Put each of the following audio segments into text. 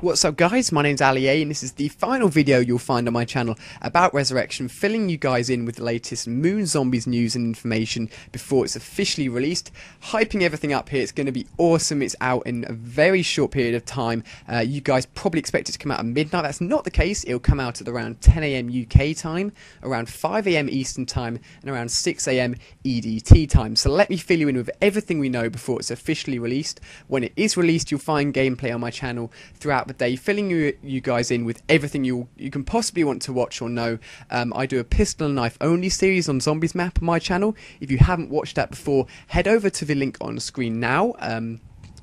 What's up guys, my name's Ali A and this is the final video you'll find on my channel about Resurrection, filling you guys in with the latest Moon Zombies news and information before it's officially released. Hyping everything up here, it's going to be awesome, it's out in a very short period of time. You guys probably expect it to come out at midnight, that's not the case. It'll come out at around 10 AM UK time, around 5 AM Eastern time and around 6 AM EDT time. So let me fill you in with everything we know before it's officially released. When it is released, you'll find gameplay on my channel throughout the day, filling you guys in with everything you can possibly want to watch or know. I do a pistol and knife only series on Zombies map on my channel. If you haven't watched that before, head over to the link on the screen now.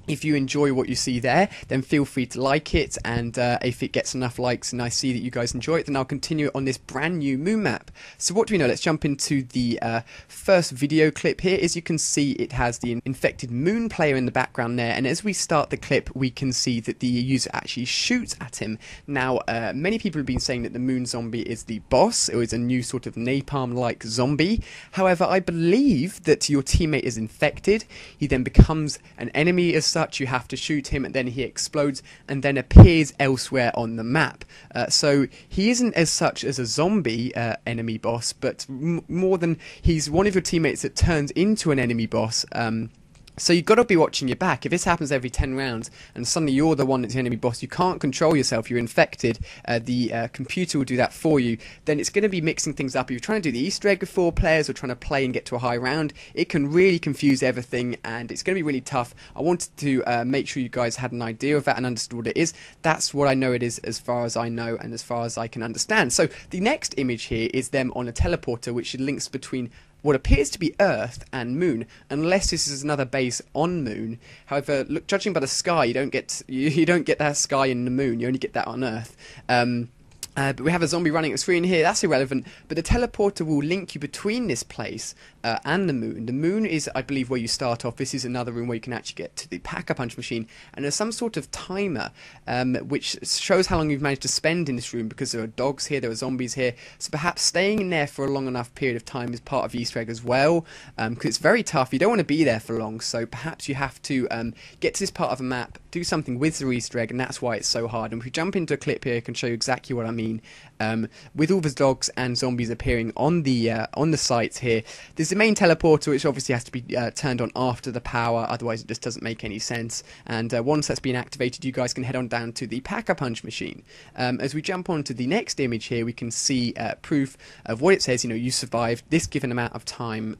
If you enjoy what you see there, then feel free to like it, and if it gets enough likes and I see that you guys enjoy it, then I'll continue on this brand new moon map. So what do we know? Let's jump into the first video clip here. As you can see, it has the infected moon player in the background there, and as we start the clip, we can see that the user actually shoots at him. Now, many people have been saying that the moon zombie is the boss, or is a new sort of napalm-like zombie. However, I believe that your teammate is infected. He then becomes an enemy as such. You have to shoot him and then he explodes and then appears elsewhere on the map. So he isn't as such as a zombie enemy boss, but more than he's one of your teammates that turns into an enemy boss. So you've got to be watching your back. If this happens every 10 rounds and suddenly you're the one that's the enemy boss, you can't control yourself, you're infected, the computer will do that for you, then it's going to be mixing things up. If you're trying to do the Easter egg with 4 players or trying to play and get to a high round, it can really confuse everything and it's going to be really tough. I wanted to make sure you guys had an idea of that and understood what it is. That's what I know it is as far as I know and as far as I can understand. So the next image here is them on a teleporter which links between what appears to be Earth and Moon, unless this is another base on Moon. However, look, judging by the sky, you don't get that sky in the Moon. You only get that on Earth. But we have a zombie running at the screen here, that's irrelevant, but the teleporter will link you between this place and the moon. The moon is, I believe, where you start off. This is another room where you can actually get to the Pack-a-Punch machine, and there's some sort of timer which shows how long you've managed to spend in this room, because there are dogs here, there are zombies here, so perhaps staying in there for a long enough period of time is part of the Easter egg as well, because it's very tough. You don't want to be there for long, so perhaps you have to get to this part of a map, do something with the Easter egg, and that's why it's so hard. And if we jump into a clip here, I can show you exactly what I mean. With all the dogs and zombies appearing on the sites here, there's the main teleporter which obviously has to be turned on after the power, otherwise it just doesn't make any sense. And once that's been activated, you guys can head on down to the Pack-a-Punch machine. As we jump on to the next image here, we can see proof of what it says. You know, you survived this given amount of time.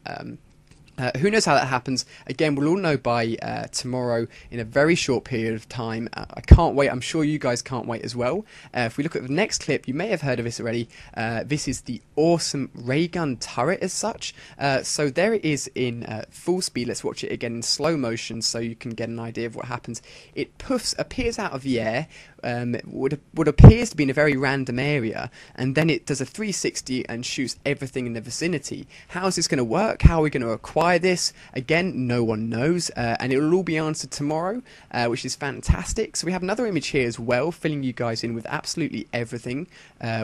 Who knows how that happens? Again, we'll all know by tomorrow, in a very short period of time. I can't wait. I'm sure you guys can't wait as well. If we look at the next clip, you may have heard of this already. This is the awesome ray gun turret as such. So there it is in full speed. Let's watch it again in slow motion so you can get an idea of what happens. It appears out of the air, what appears to be in a very random area, and then it does a 360 and shoots everything in the vicinity. How is this going to work? How are we going to acquire this? Again, no one knows, and it will all be answered tomorrow, which is fantastic. So we have another image here as well, filling you guys in with absolutely everything.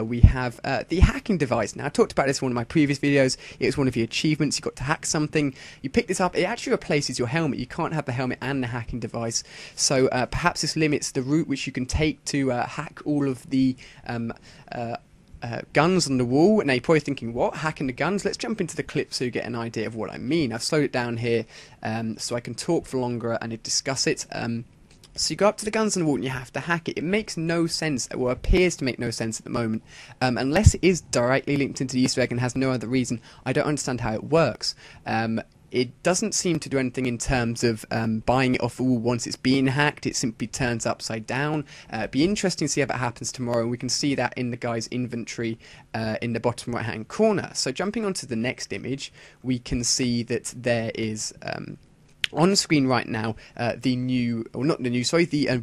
We have the hacking device. Now, I talked about this in one of my previous videos. It was one of the achievements. You got to hack something. You pick this up. It actually replaces your helmet. You can't have the helmet and the hacking device. So perhaps this limits the route which you can take to hack all of the guns on the wall. Now you're probably thinking, what? Hacking the guns? Let's jump into the clip so you get an idea of what I mean. I've slowed it down here so I can talk for longer and discuss it. So you go up to the guns on the wall and you have to hack it. It makes no sense, or appears to make no sense at the moment, unless it is directly linked into the Easter egg and has no other reason. I don't understand how it works. It doesn't seem to do anything in terms of buying it off the wall once it's being hacked. It simply turns upside down. It'd be interesting to see how that happens tomorrow, and we can see that in the guy's inventory in the bottom right hand corner. So jumping onto the next image, we can see that there is on screen right now, the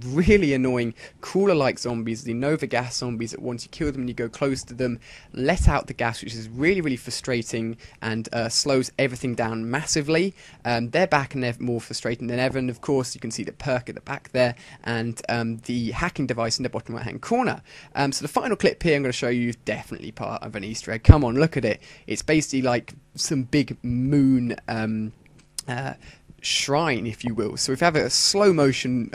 really annoying crawler-like zombies, the Nova gas zombies, that once you kill them and you go close to them, let out the gas, which is really, really frustrating and slows everything down massively. They're back and they're more frustrating than ever, and of course you can see the perk at the back there, and the hacking device in the bottom right-hand corner. So the final clip here I'm going to show you is definitely part of an Easter egg. Come on, look at it. It's basically like some big moon shrine, if you will. So if we have a slow motion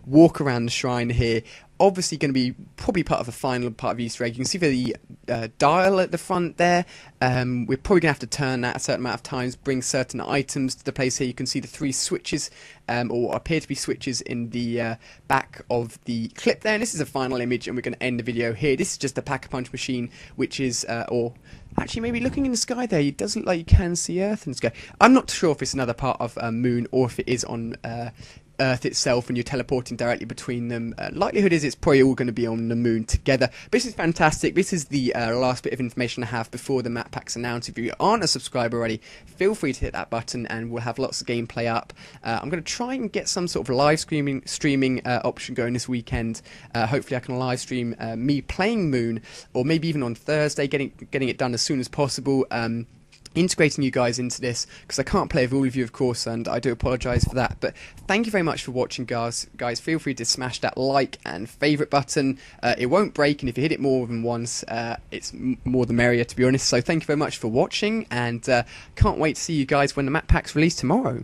walk around the shrine here, obviously going to be probably part of the final part of Easter egg. You can see the dial at the front there. We're probably going to have to turn that a certain amount of times, bring certain items to the place here. You can see the 3 switches, or appear to be switches, in the back of the clip there. And this is a final image, and we're going to end the video here. This is just a Pack-a-Punch machine, which is, or actually maybe looking in the sky there, it does look like you can see Earth in the sky. I'm not sure if it's another part of Moon or if it is on Earth itself and you're teleporting directly between them. Likelihood is it's probably all going to be on the Moon together. But this is fantastic. This is the last bit of information I have before the map pack's announced. If you aren't a subscriber already, feel free to hit that button and we'll have lots of gameplay up. I'm going to try and get some sort of live streaming option going this weekend. Hopefully I can live stream me playing Moon, or maybe even on Thursday, getting it done as soon as possible. Integrating you guys into this, because I can't play with all of you, of course, and I do apologise for that. But thank you very much for watching, guys. Feel free to smash that like and favourite button. It won't break, and if you hit it more than once, it's more the merrier, to be honest. So thank you very much for watching, and can't wait to see you guys when the map pack's released tomorrow.